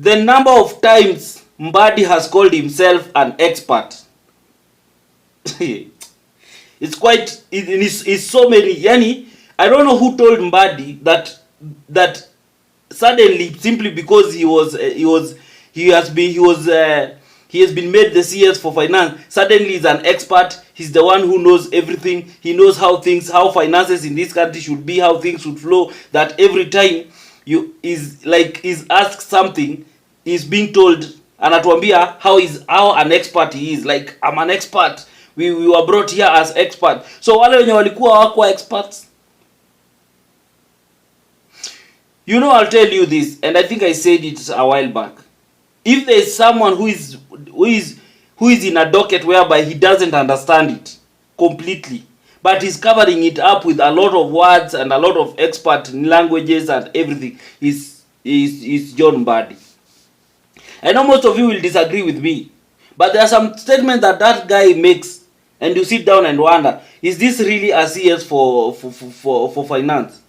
The number of times Mbadi has called himself an expert. It's quite, it's so many. Yani, I don't know who told Mbadi that suddenly, simply because he has been made the CS for finance, suddenly he's an expert. He's the one who knows everything. He knows how finances in this country should be, how things should flow. That every time is asked something, is being told, anatuambia how an expert he is. Like, I'm an expert. We were brought here as expert. So wale wenye walikuwa hawakuwa experts. You know, I'll tell you this, and I think I said it a while back. If there is someone who is in a docket whereby he doesn't understand it completely, but he's covering it up with a lot of words and a lot of expert languages and everything, is John Mbadi. I know most of you will disagree with me, but there are some statements that guy makes, and you sit down and wonder, is this really a CS for finance?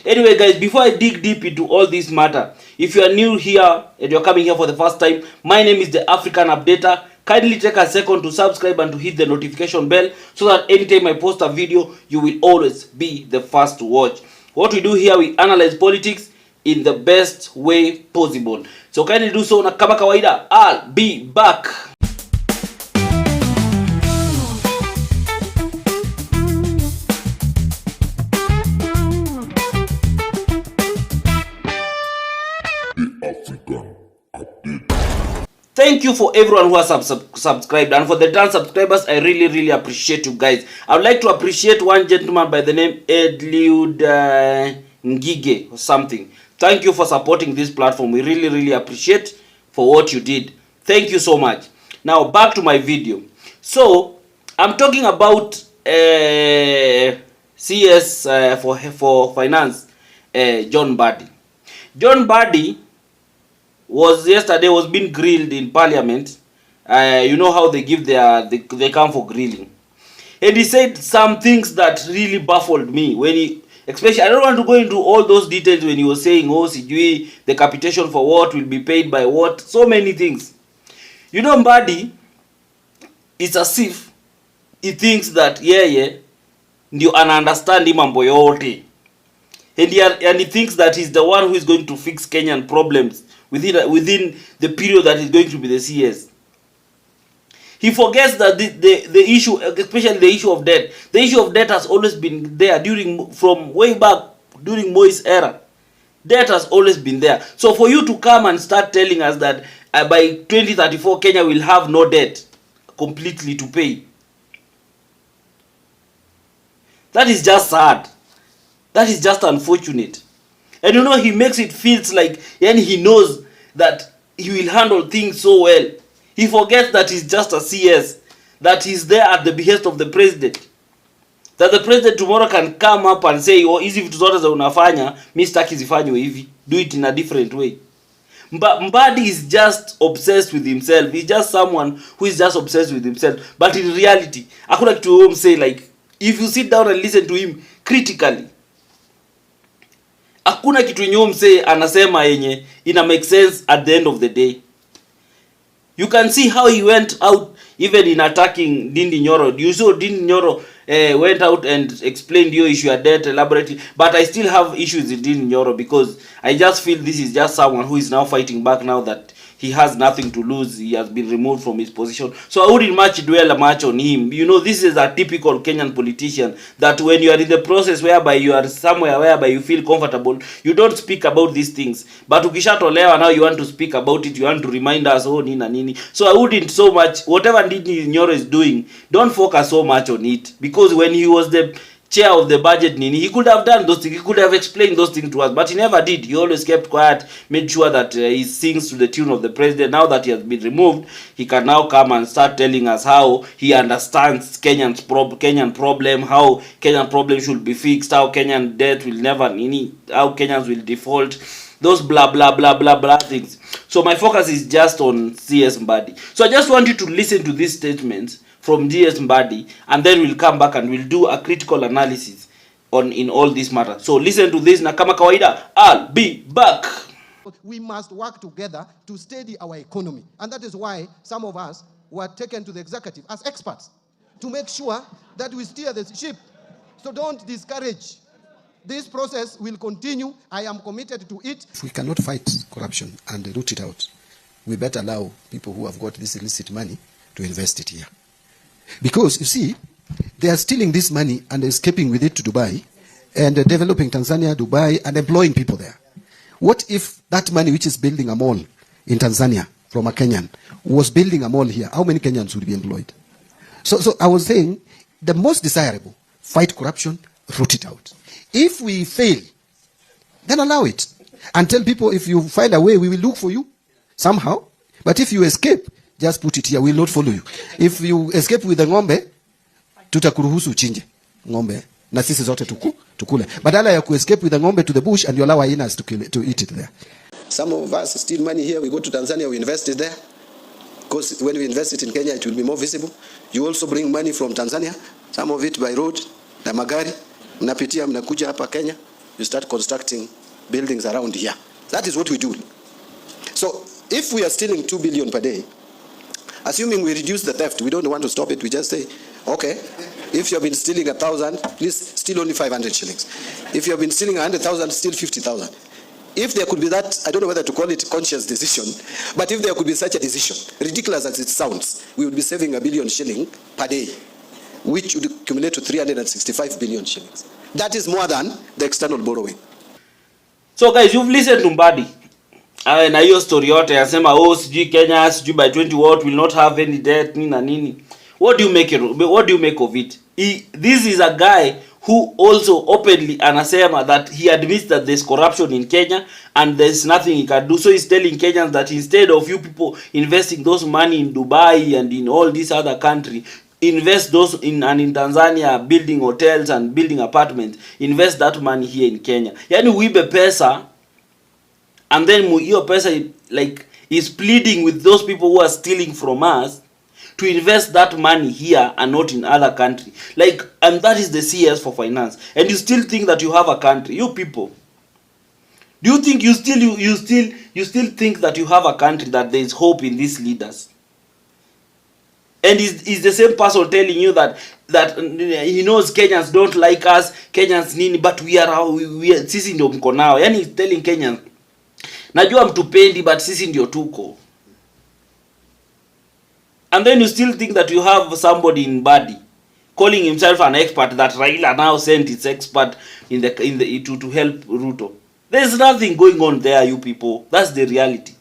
Anyway, guys, before I dig deep into all this matter, if you are new here and you're coming here for the first time, my name is the African Updater. Kindly take a second to subscribe and to hit the notification bell so that anytime I post a video, you will always be the first to watch. What we do here, we analyze politics in the best way possible. So kindly do so, na kama kawaida, I'll be back. Thank you for everyone who has subscribed, and for the 10 subscribers, I really appreciate you guys. I would like to appreciate one gentleman by the name Edliud Ngige or something. Thank you for supporting this platform. We really appreciate for what you did. Thank you so much. Now back to my video. So I'm talking about CS for finance, John Mbadi. John Mbadi was being grilled in parliament. You know how they give they come for grilling, and he said some things that really baffled me when he, especially, I don't want to go into all those details, when he was saying, oh, sijui the capitation for what will be paid by what, so many things. You know, Mbadi, it's as if he thinks that ndio understand mambo yote, and he thinks that he's the one who is going to fix Kenyan problems within the period that is going to be the CS. He forgets that the issue, especially the issue of debt. The issue of debt has always been there from way back during Moi's era. Debt has always been there. So for you to come and start telling us that by 2034 Kenya will have no debt completely to pay, that is just sad. That is just unfortunate. And you know, he makes it feels like, and he knows that he will handle things so well. He forgets that he's just a CS, that he's there at the behest of the president. That the president tomorrow can come up and say, oh, hizi vitu zote za unafanya, mimi sitaki zifanywe hivi. Do it in a different way. Mbadi is just obsessed with himself. He's just someone who is just obsessed with himself. But in reality, hakuna kitu say, like, if you sit down and listen to him critically, hakuna kitu yenye mse anasema yenye ina make sense at the end of the day. You can see how he went out even in attacking Ndindi Nyoro. You saw Ndindi Nyoro went out and explained your issue at debt elaborately, but I still have issues with Ndindi Nyoro because I just feel this is just someone who is now fighting back now that he has nothing to lose. He has been removed from his position. So I wouldn't dwell much on him. You know, this is a typical Kenyan politician that when you are in the process whereby you are somewhere whereby you feel comfortable, you don't speak about these things. But ukishatolewa, now you want to speak about it, you want to remind us, oh, nini nini. So I wouldn't so much, whatever Ndindi Nyoro is doing, don't focus so much on it. Because when he was the chair of the budget nini, he could have done those things, he could have explained those things to us, but he never did. He always kept quiet, made sure that he sings to the tune of the president. Now that he has been removed, he can now come and start telling us how he understands Kenyan problem, how Kenyan problem should be fixed, how Kenyan debt will never nini, how Kenyans will default, those blah blah blah blah blah things. So my focus is just on CS Mbadi. So I just want you to listen to these statements from DS Mbadi, and then we'll come back and we'll do a critical analysis in all this matter. So listen to this, na kama kawaida, I'll be back. We must work together to steady our economy. And that is why some of us were taken to the executive as experts to make sure that we steer the ship. So don't discourage. This process will continue. I am committed to it. If we cannot fight corruption and root it out, we better allow people who have got this illicit money to invest it here. Because, you see, they are stealing this money and escaping with it to Dubai and developing Tanzania, Dubai, and employing people there. What if that money which is building a mall in Tanzania from a Kenyan was building a mall here? How many Kenyans would be employed? So I was saying, the most desirable, fight corruption, root it out. If we fail, then allow it. And tell people, if you find a way, we will look for you somehow. But if you escape, just put it here, we will not follow you. If you escape with the ng'ombe, tutakuruhusu uchinje ng'ombe na sisi zote tukule. Badala ya escape with the ng'ombe to the bush and you allow hyenas to eat it there. Some of us steal money here, we go to Tanzania, we invest it there. Because when we invest it in Kenya, it will be more visible. You also bring money from Tanzania, some of it by road, na magari. Mnapitia, mnakuja hapa Kenya, you start constructing buildings around here. That is what we do. So if we are stealing 2 billion per day, assuming we reduce the theft, we don't want to stop it, we just say, okay, if you have been stealing 1,000, please steal only 500 shillings. If you have been stealing 100,000, steal 50,000. If there could be that, I don't know whether to call it conscious decision, but if there could be such a decision, ridiculous as it sounds, we would be saving 1 billion shilling per day, which would accumulate to 365 billion shillings. That is more than the external borrowing. So guys, you've listened to Mbadi. Na hiyo story yote yasema sijui Kenya sijui by 20 what will not have any debt nini na nini. What do you make of it? This is a guy who also openly anasema that he admits that there's corruption in Kenya and there's nothing he can do. So he's telling Kenyans that instead of you people investing those money in Dubai and in all these other countries, invest those in Tanzania, building hotels and building apartments, invest that money here in Kenya. Yani uibe pesa and then hiyo pesa like is pleading with those people who are stealing from us to invest that money here and not in other country. Like, and that is the CS for finance. And you still think that you have a country. You people, do you think you still think that you have a country, that there is hope in these leaders? And is the same person telling you that he knows Kenyans don't like us, Kenyans nini, but we are sisi ndio mko nao. Yani he's telling Kenyans, najua mtupendi but sisi ndio tuko. And then you still think that you have somebody in Mbadi calling himself an expert, that Raila now sent its expert in the to help Ruto. There's nothing going on there, you people. That's the reality.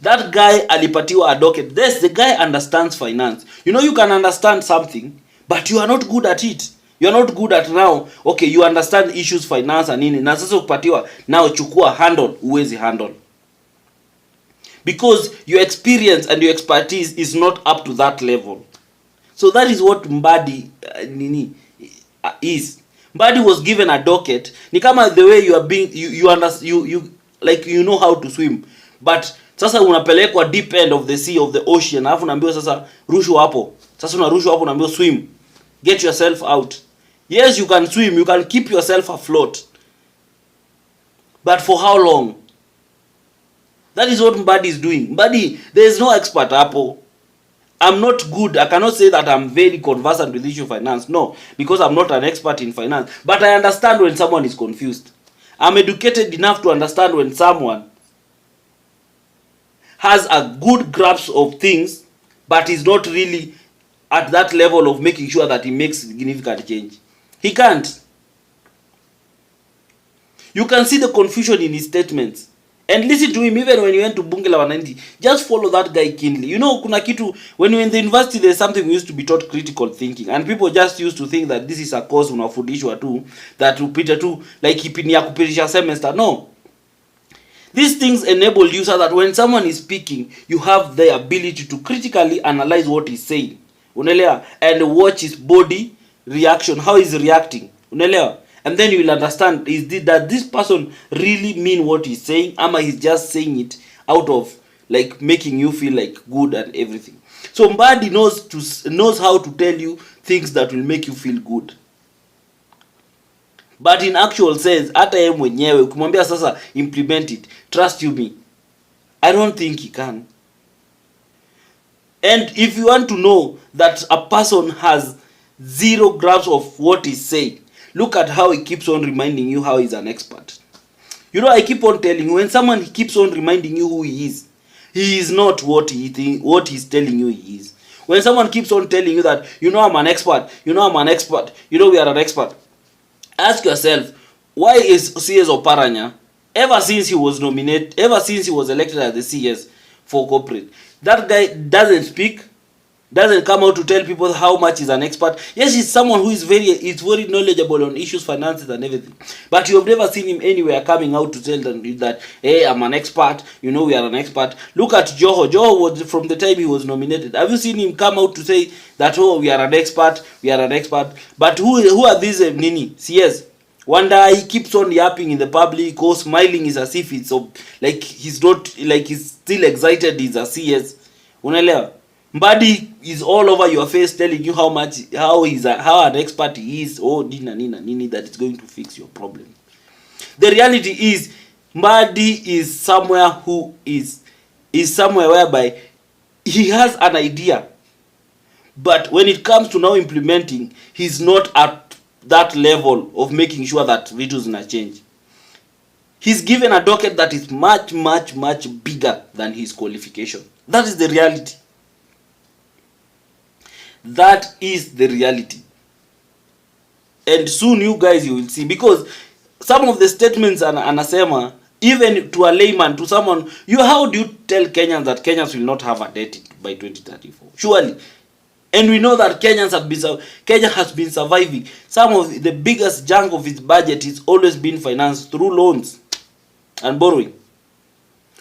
That guy alipatiwa a docket. The guy understands finance. You know, you can understand something, but you are not good at it. You are not good at now. Okay, you understand issues finance and nini. Na sasa kupatiwa now chukua handle, uwezi handle. Because your experience and your expertise is not up to that level. So that is what Mbadi is. Mbadi was given a docket. Ni kama the way you are being, you like you know how to swim, but sasa unapelekwa deep end of the sea, of the ocean, alafu unaambiwa sasa rushwa hapo. Sasa unarushwa hapo, unaambiwa swim. Get yourself out. Yes, you can swim, you can keep yourself afloat. But for how long? That is what Mbadi is doing. Mbadi, there is no expert hapo. I'm not good. I cannot say that I'm very conversant with issue of finance. No, because I'm not an expert in finance. But I understand when someone is confused. I'm educated enough to understand when someone has a good grasp of things, but is not really at that level of making sure that he makes significant change. He can't. You can see the confusion in his statements. And listen to him even when you went to Bunge la Wananchi. Just follow that guy keenly. You know, kuna kitu, when you're in the university, there's something we used to be taught, critical thinking. And people just used to think that this is a course unafundishwa tu, that upita tu, like ipini ya kupitisha semester. No. These things enable you so that when someone is speaking, you have the ability to critically analyze what he's saying. Unaelewa? And watch his body reaction, how he's reacting. Unaelewa? And then you will understand, that this person really mean what he's saying, ama he's just saying it out of like making you feel like good and everything. So Mbadi knows how to tell you things that will make you feel good. But in actual sense, hata yeye mwenyewe ukimwambia sasa implement it, trust you me, I don't think he can. And if you want to know that a person has zero grasp of what he's saying, look at how he keeps on reminding you how he's an expert. You know, I keep on telling you, when someone keeps on reminding you who he is not what he's telling you he is. When someone keeps on telling you that, you know, I'm an expert, you know, I'm an expert, you know, we are an expert, ask yourself, why is CS Oparanya, ever since he was elected as the CS for corporate, that guy doesn't speak, doesn't come out to tell people how much he's an expert. Yes, he's someone who is very knowledgeable on issues, finances and everything, but you have never seen him anywhere coming out to tell them that, hey, I'm an expert, you know, we are an expert. Look at Joho was, from the time he was nominated, have you seen him come out to say that, oh, we are an expert, but who are these CS? One day he keeps on yapping in the public, or smiling is as if it's so, like he's not, like he's still excited he's a CS. Unaelewa? Mbadi is all over your face telling you how an expert he is, oh nini that is going to fix your problem. The reality is Mbadi is somewhere who is somewhere whereby he has an idea, but when it comes to now implementing, he's not at that level of making sure that vitus na change. He's given a docket that is much bigger than his qualification. That is the reality. That is the reality. And soon you guys, you will see, because some of the statements anasema, even to a layman, to someone, how do you tell Kenyans that Kenyans will not have a debt by 2034? Surely. And we know that Kenya has been surviving. Some of the biggest chunk of its budget is always been financed through loans and borrowing.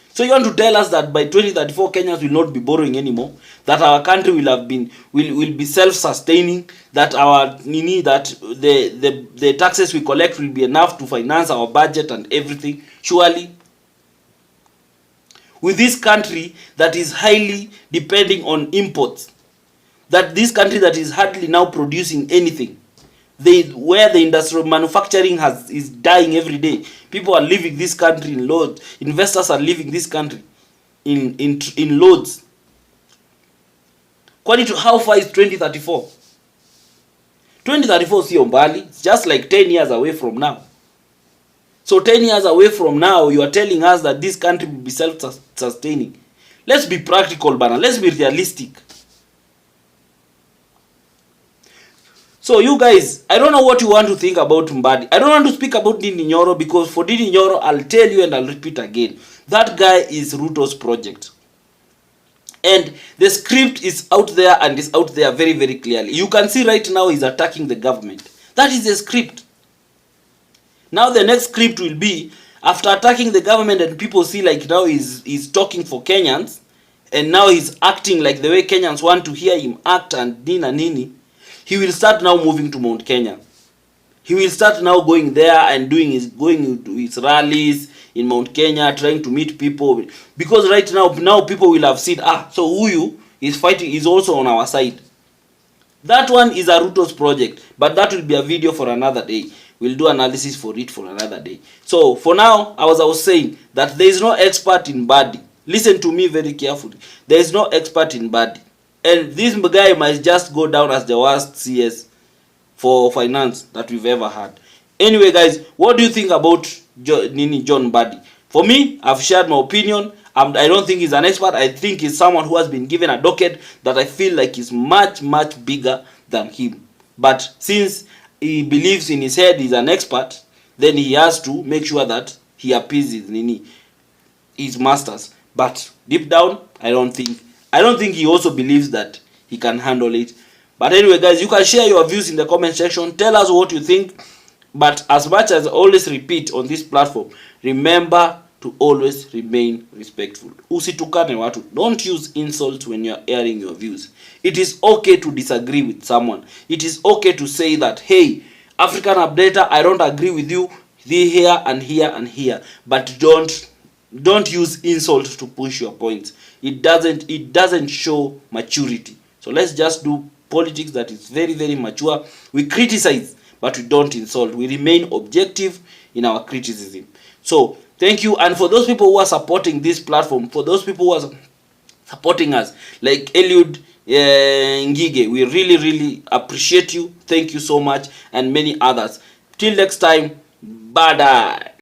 So you want to tell us that by 2034 Kenyans will not be borrowing anymore, that our country will be self-sustaining, that the taxes we collect will be enough to finance our budget and everything? Surely. With this country that is highly depending on imports, that this country that is hardly now producing anything, where the industrial manufacturing is dying every day, people are leaving this country in loads, investors are leaving this country in loads. According to how far is 2034? 2034 is mbali, it's just like 10 years away from now. So 10 years away from now, you are telling us that this country will be self-sustaining. Let's be practical, bana. Let's be realistic. So you guys, I don't know what you want to think about Mbadi. I don't want to speak about Ndindi Nyoro, because for Ndindi Nyoro, I'll tell you and I'll repeat again. That guy is Ruto's project. And the script is out there, and is out there very clearly. You can see right now he's attacking the government. That is the script. Now the next script will be, after attacking the government and people see like now he's talking for Kenyans, and now he's acting like the way Kenyans want to hear him act and nini, he will start now moving to Mount Kenya. He will start now going there and going to his rallies in Mount Kenya, trying to meet people. Because right now people will have seen, so Huyu is fighting, is also on our side. That one is a Ruto's project, but that will be a video for another day. We'll do analysis for it for another day. So for now, I was saying that there is no expert in Mbadi. Listen to me very carefully. There is no expert in Mbadi. And this guy might just go down as the worst CS for finance that we've ever had. Anyway, guys, what do you think about John Mbadi? For me, I've shared my opinion. I don't think he's an expert. I think he's someone who has been given a docket that I feel like is much bigger than him. But since he believes in his head he's an expert, then he has to make sure that he appeases his masters. But deep down, I don't think he also believes that he can handle it. But anyway, guys, you can share your views in the comment section. Tell us what you think. But as much as I always repeat on this platform, remember to always remain respectful. Usitukane watu. Don't use insults when you're airing your views. It is okay to disagree with someone. It is okay to say that, hey, African Updater, I don't agree with you here and here and here. But don't use insults to push your points. It doesn't show maturity. So let's just do politics that is very mature. We criticize, but we don't insult. We remain objective in our criticism. So thank you. And for those people who are supporting this platform, for those people who are supporting us, like Eliud Ngige, we really appreciate you. Thank you so much, and many others. Till next time, bye.